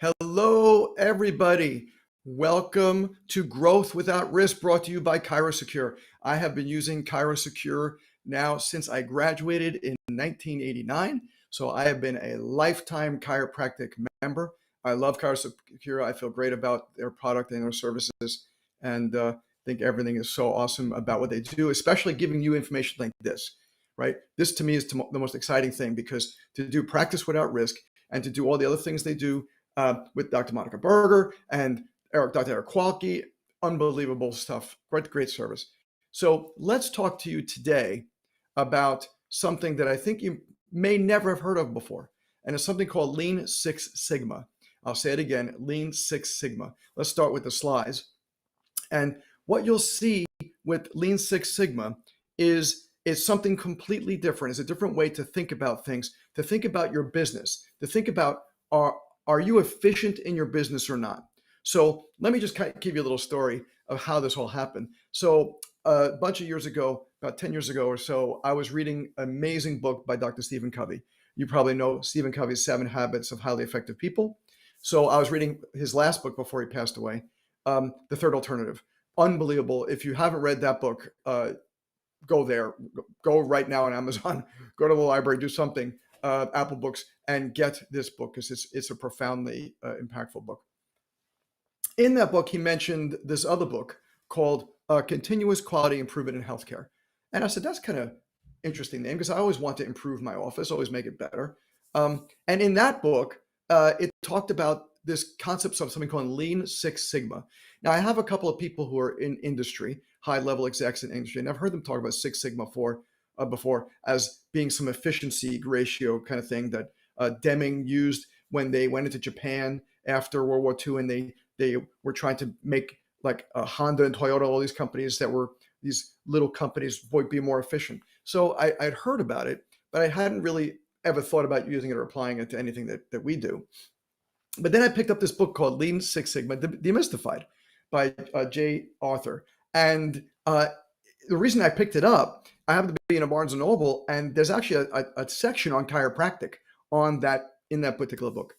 Hello, everybody. Welcome to Growth Without Risk, brought to you by ChiroSecure. I have been using ChiroSecure now since I graduated in 1989. So I have been a lifetime chiropractic member. I love ChiroSecure. I feel great about their product and their services, and think everything is so awesome about what they do, especially giving you information like this, right? This to me is the most exciting thing, because to do practice without risk and to do all the other things they do with Dr. Monica Berger and Dr. Eric Qualke. Unbelievable stuff. Great service. So let's talk to you today about something that I think you may never have heard of before. And it's something called Lean Six Sigma. I'll say it again, Lean Six Sigma. Let's start with the slides. And what you'll see with Lean Six Sigma is something completely different. It's a different way to think about things, to think about your business, to think about are you efficient in your business or not? So let me just kind of give you a little story of how this all happened. So a bunch of years ago, about 10 years ago or so, I was reading an amazing book by Dr. Stephen Covey. You probably know Stephen Covey's 7 Habits of Highly Effective People. So I was reading his last book before he passed away, The Third Alternative. Unbelievable. If you haven't read that book, go there. Go right now on Amazon. Go to the library, do something. Apple Books, and get this book, because it's a profoundly impactful book. In that book, he mentioned this other book called Continuous Quality Improvement in Healthcare. And I said, that's kind of interesting name, because I always want to improve my office, always make it better. And in that book, it talked about this concept of something called Lean Six Sigma. Now, I have a couple of people who are in industry, high-level execs in industry, and I've heard them talk about Six Sigma before as being some efficiency ratio kind of thing that Deming used when they went into Japan after World War II, and they were trying to make like Honda and Toyota, all these companies that were these little companies, be more efficient. So I'd heard about it, but I hadn't really ever thought about using it or applying it to anything that we do. But then I picked up this book called Lean Six Sigma, Demystified, by Jay Arthur. And the reason I picked it up, I happened to be in a Barnes & Noble, and there's actually a section on chiropractic in that particular book.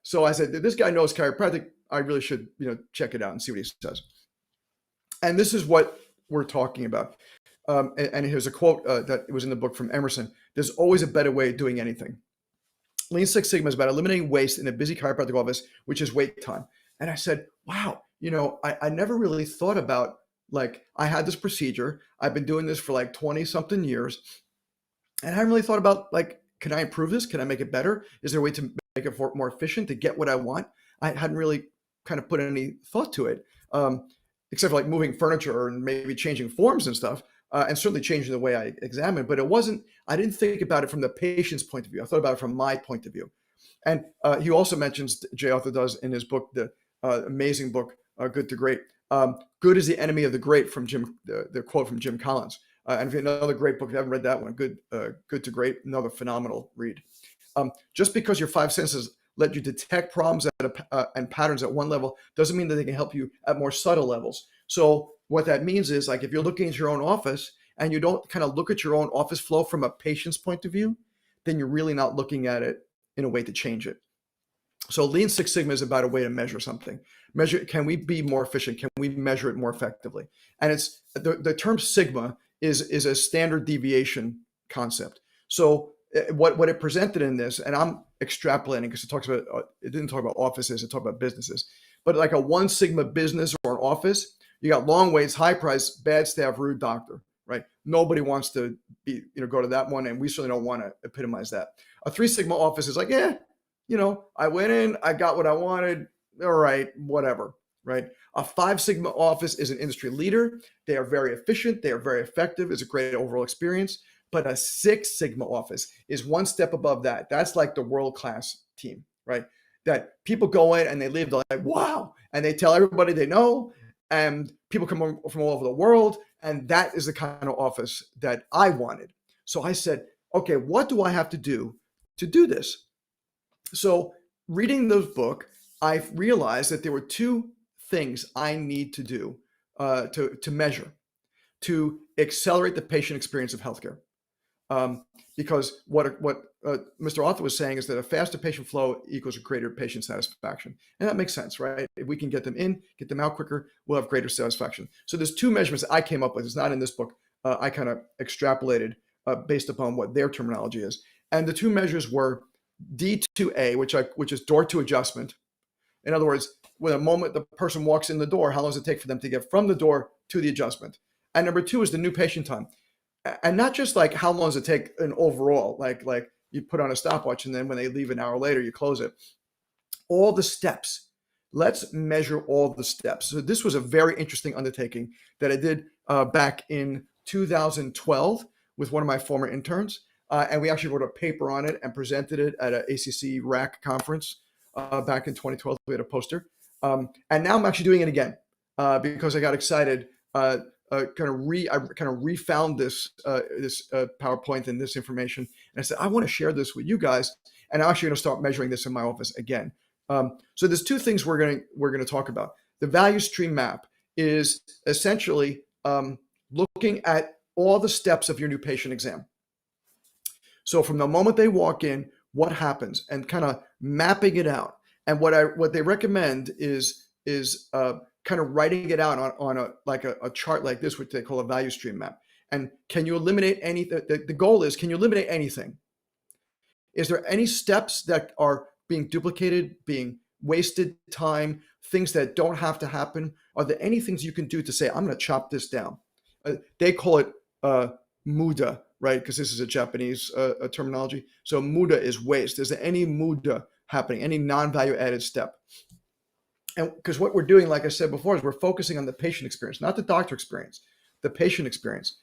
So I said, this guy knows chiropractic. I really should check it out and see what he says. And this is what we're talking about. And here's a quote that was in the book from Emerson. There's always a better way of doing anything. Lean Six Sigma is about eliminating waste in a busy chiropractic office, which is wait time. And I said, wow, I never really thought about, like, I had this procedure. I've been doing this for like 20 something years. And I haven't really thought about, like, can I improve this? Can I make it better? Is there a way to make it more efficient to get what I want? I hadn't really kind of put any thought to it, except for like moving furniture and maybe changing forms and stuff, and certainly changing the way I examine. But I didn't think about it from the patient's point of view. I thought about it from my point of view. And he also mentions, Jay Arthur does in his book, the amazing book, Good to Great. Good is the enemy of the great, from the quote from Jim Collins. And if you another great book, if you haven't read that one, Good to Great, another phenomenal read. Just because your 5 senses let you detect problems and patterns at one level doesn't mean that they can help you at more subtle levels. So what that means is, like, if you're looking at your own office and you don't kind of look at your own office flow from a patient's point of view, then you're really not looking at it in a way to change it. So Lean Six Sigma is about a way to measure something. Can we be more efficient? Can we measure it more effectively? And it's the term sigma is a standard deviation concept. So what it presented in this, and I'm extrapolating because it didn't talk about offices, it talked about businesses, but like a 1 sigma business or an office, you got long waits, high price, bad staff, rude doctor, right? Nobody wants to go to that one, and we certainly don't want to epitomize that. A 3 sigma office is like, I went in, I got what I wanted, all right, whatever, right? A 5 sigma office is an industry leader. They are very efficient, they are very effective, it's a great overall experience. But a 6 sigma office is one step above that. That's like the world-class team, right? That people go in and they leave, they're like, wow, and they tell everybody they know, and people come from all over the world, and that is the kind of office that I wanted. So I said, okay, what do I have to do this? So reading the book, I realized that there were 2 things I need to do to measure, to accelerate the patient experience of healthcare. Because what Mr. Author was saying is that a faster patient flow equals a greater patient satisfaction. And that makes sense, right? If we can get them in, get them out quicker, we'll have greater satisfaction. So there's two measurements I came up with. It's not in this book. I kind of extrapolated based upon what their terminology is. And the two measures were D2A, which is door to adjustment. In other words, when a moment the person walks in the door, how long does it take for them to get from the door to the adjustment? And number two is the new patient time. And not just like how long does it take an overall, like you put on a stopwatch and then when they leave an hour later, you close it. All the steps. Let's measure all the steps. So this was a very interesting undertaking that I did back in 2012 with one of my former interns. And we actually wrote a paper on it and presented it at an ACC RAC conference back in 2012. We had a poster. And now I'm actually doing it again because I got excited. I kind of refound this PowerPoint and this information, and I said I want to share this with you guys. And I'm actually going to start measuring this in my office again. So there's two things we're going to talk about. The value stream map is essentially looking at all the steps of your new patient exam. So from the moment they walk in, what happens, and kind of mapping it out. And what they recommend is kind of writing it out on a chart like this, which they call a value stream map. And can you eliminate any? The goal is, can you eliminate anything? Is there any steps that are being duplicated, being wasted time, things that don't have to happen? Are there any things you can do to say, I'm going to chop this down? They call it muda, right? Because this is a Japanese terminology. So muda is waste. Is there any muda happening, any non-value added step? And because what we're doing, like I said before, is we're focusing on the patient experience, not the doctor experience, the patient experience.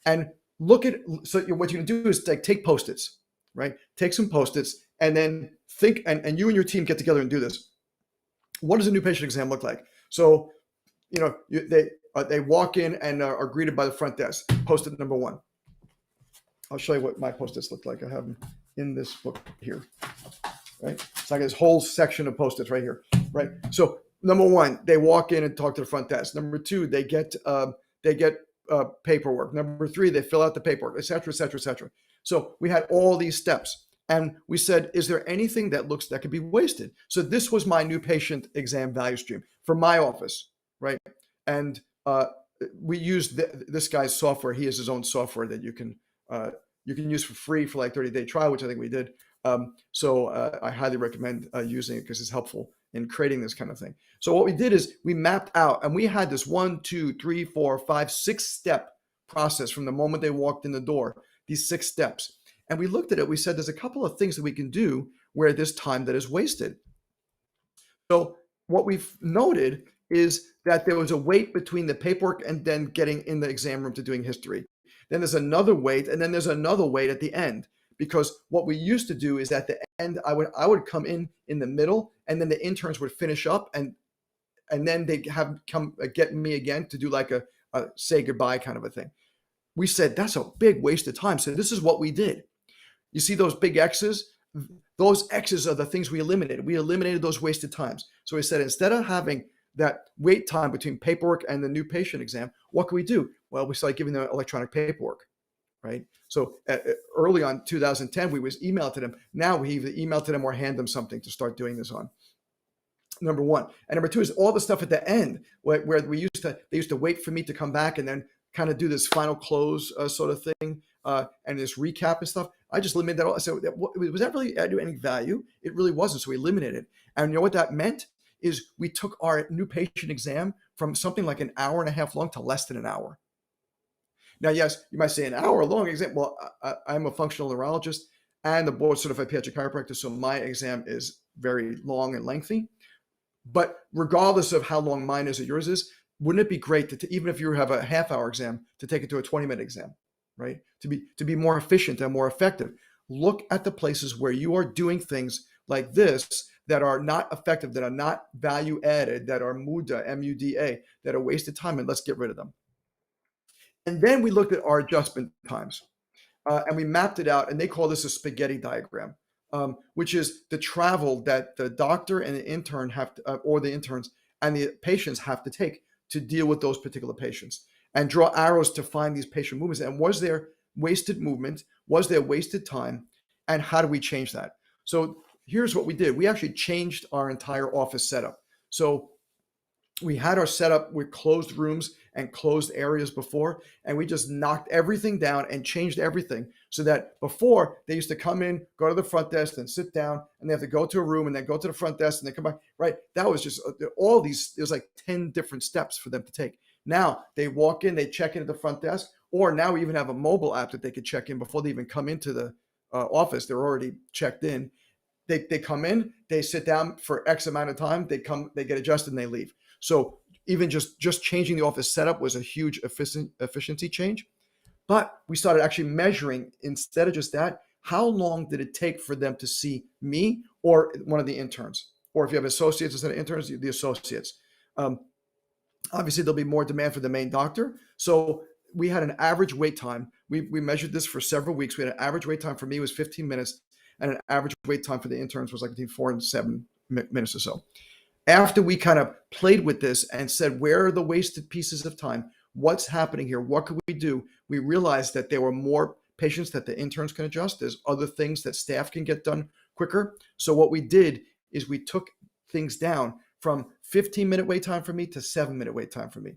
And look at, so what you can do is like take Post-its, right? Take some Post-its and then think, and you and your team get together and do this. What does a new patient exam look like? So, they walk in and are greeted by the front desk. Post-it number one. I'll show you what my Post-its look like. I have them in this book here, right? It's like this whole section of Post-its right here, right? So number one, they walk in and talk to the front desk. Number two, they get paperwork. Number three, they fill out the paperwork, et cetera, et cetera, et cetera. So we had all these steps. And we said, is there anything that could be wasted? So this was my new patient exam value stream for my office, right? And we used this guy's software. He has his own software that you can use for free for like 30-day trial, which I think we did. So I highly recommend using it because it's helpful in creating this kind of thing. So what we did is we mapped out, and we had this 1, 2, 3, 4, 5, 6-step process from the moment they walked in the door, these 6 steps. And we looked at it, we said, there's a couple of things that we can do where there's time that is wasted. So what we've noted is that there was a wait between the paperwork and then getting in the exam room to doing history. Then there's another wait, and then there's another wait at the end. Because what we used to do is at the end, I would come in the middle, and then the interns would finish up, and then they'd have come get me again to do like a say goodbye kind of a thing. We said, that's a big waste of time. So this is what we did. You see those big X's? Those X's are the things we eliminated. We eliminated those wasted times. So we said, instead of having that wait time between paperwork and the new patient exam, what can we do? Well, we started giving them electronic paperwork, right? So early on 2010, we was email to them. Now we either email to them or hand them something to start doing this on. Number one. And number two is all the stuff at the end where they used to wait for me to come back and then kind of do this final close sort of thing and this recap and stuff. I just eliminated that all. So was that really adding any value? It really wasn't. So we eliminated it. And you know what that meant is we took our new patient exam from something like an hour and a half long to less than an hour. Now, yes, you might say an hour long exam. Well, I'm a functional neurologist and the board certified pediatric chiropractor, so my exam is very long and lengthy. But regardless of how long mine is or yours is, wouldn't it be great to even if you have a half-hour exam, to take it to a 20-minute exam, right? To be more efficient and more effective. Look at the places where you are doing things like this that are not effective, that are not value added, that are muda, M-U-D-A, that are wasted time, and let's get rid of them. And then we looked at our adjustment times, and we mapped it out, and they call this a spaghetti diagram, which is the travel that the doctor and the intern have to, or the interns and the patients have to take to deal with those particular patients, and draw arrows to find these patient movements. And was there wasted movement? Was there wasted time? And how do we change that? So here's what we did. We actually changed our entire office setup. So we had our setup with closed rooms and closed areas before, and we just knocked everything down and changed everything so that before they used to come in, go to the front desk, then sit down, and they have to go to a room and then go to the front desk and then come back. Right? That was just all these. There's like 10 different steps for them to take. Now they walk in, they check in at the front desk, or now we even have a mobile app that they could check in before they even come into the office. They're already checked in. They come in, they sit down for X amount of time, they get adjusted, and they leave. So even just changing the office setup was a huge efficiency change. But we started actually measuring, instead of just that, how long did it take for them to see me or one of the interns? Or if you have associates instead of interns, the associates. Obviously, there'll be more demand for the main doctor. So we had an average wait time. We measured this for several weeks. We had an average wait time for me was 15 minutes, and an average wait time for the interns was like between 4 and 7 minutes or so. After we kind of played with this and said, where are the wasted pieces of time? What's happening here? What could we do? We realized that there were more patients that the interns can adjust. There's other things that staff can get done quicker. So what we did is we took things down from 15-minute wait time for me to 7-minute wait time for me.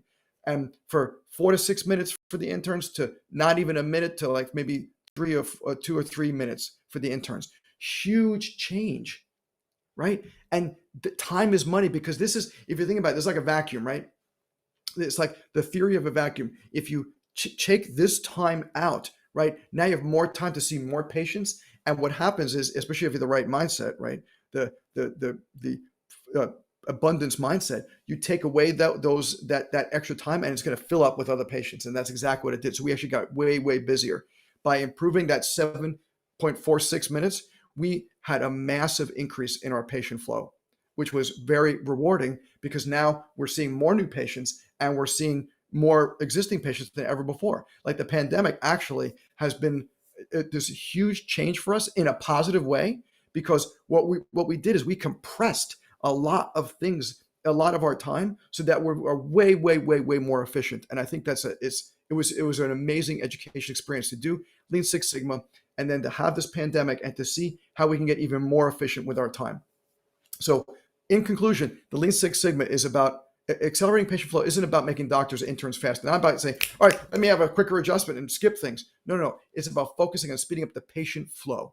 And for 4 to 6 minutes for the interns to not even a minute to like maybe 2 or 3 minutes for the interns. Huge change, right? And the time is money, because this is, if you think about it, it's like a vacuum, right? It's like the theory of a vacuum. If you take this time out, right, now you have more time to see more patients. And what happens is, especially if you have the right mindset, right, the abundance mindset, you take away that extra time, and it's going to fill up with other patients. And that's exactly what it did. So we actually got way busier by improving that 7.46 minutes. We had a massive increase in our patient flow, which was very rewarding, because now we're seeing more new patients and we're seeing more existing patients than ever before. Like the pandemic actually has been this huge change for us in a positive way, because what we did is we compressed a lot of things, a lot of our time, so that we're way more efficient. And I think it was an amazing education experience to do Lean Six Sigma, and then to have this pandemic and to see how we can get even more efficient with our time. So in conclusion, the Lean Six Sigma is about accelerating patient flow. Isn't about making doctors, interns faster. Not about saying, all right, let me have a quicker adjustment and skip things. No. It's about focusing on speeding up the patient flow.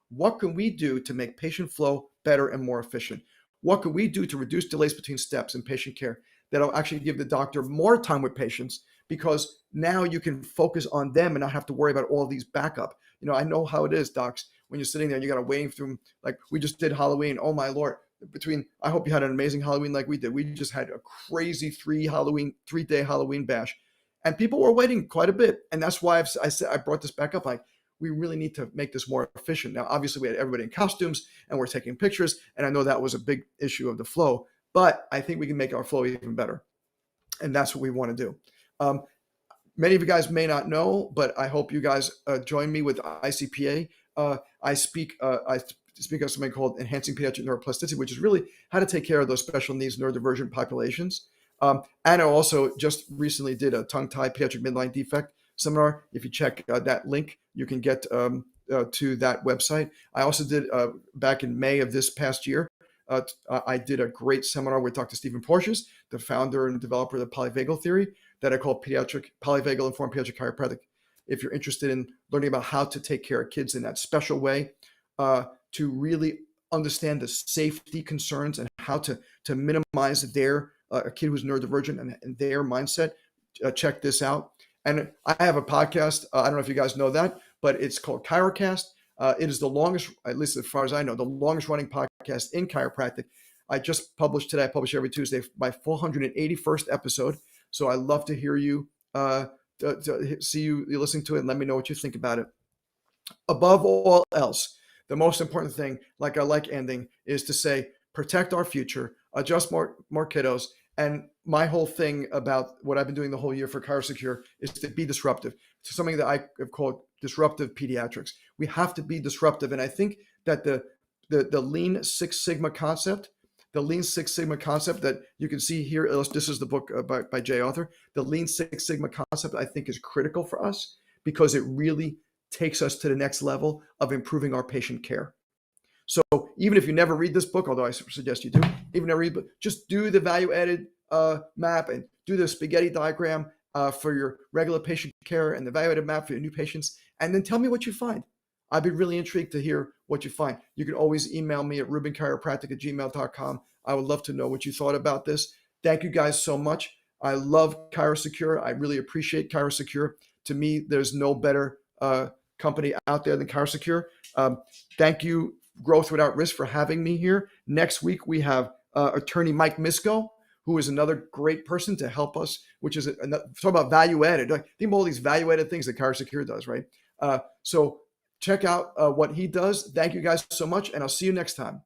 What can we do to make patient flow better and more efficient? What can we do to reduce delays between steps in patient care that'll actually give the doctor more time with patients, because now you can focus on them and not have to worry about all these backup. I know how it is, docs, when you're sitting there and you got to wait through, like we just did Halloween. Oh my Lord. I hope you had an amazing Halloween like we did. We just had a crazy 3-day Halloween bash, and people were waiting quite a bit. And that's why I brought this back up. Like, we really need to make this more efficient. Now, obviously we had everybody in costumes and we're taking pictures, and I know that was a big issue of the flow, but I think we can make our flow even better. And that's what we want to do. Many of you guys may not know, but I hope you guys join me with ICPA. I speak of something called Enhancing Pediatric Neuroplasticity, which is really how to take care of those special needs neurodivergent populations. And I also just recently did a tongue-tied pediatric midline defect seminar. If you check that link, you can get to that website. I also did back in May of this past year, I did a great seminar with Dr. Stephen Porges, the founder and developer of the polyvagal theory, that I call polyvagal informed pediatric chiropractic. If you're interested in learning about how to take care of kids in that special way, to really understand the safety concerns and how to minimize their a kid who's neurodivergent and their mindset, check this out. And I have a podcast. I don't know if you guys know that, but it's called Chirocast. It is the longest, at least as far as I know, the longest running podcast in chiropractic. I just published today. I publish every Tuesday, my 481st episode. So I love to hear you, see you listening to it, and let me know what you think about it. Above all else, the most important thing, like I like ending, is to say, protect our future, adjust more kiddos. And my whole thing about what I've been doing the whole year for ChiroSecure is to be disruptive. It's something that I have called disruptive pediatrics. We have to be disruptive. And I think that the Lean Six Sigma concept, that you can see here, this is the book by Jay Arthur, the Lean Six Sigma concept, I think is critical for us, because it really takes us to the next level of improving our patient care. So even if you never read this book, although I suggest you do, even never read, but just do the value added map and do the spaghetti diagram for your regular patient care and the value added map for your new patients, and then tell me what you find. I'd be really intrigued to hear what you find. You can always email me at rubinchiropractic@gmail.com. I would love to know what you thought about this. Thank you guys so much. I love ChiroSecure. I really appreciate ChiroSecure. To me, there's no better company out there than ChiroSecure. Thank you, Growth Without Risk, for having me here. Next week, we have attorney Mike Misko, who is another great person to help us, which is talk about value added. Like, think of all these value added things that ChiroSecure does, right? So check out what he does. Thank you guys so much, and I'll see you next time.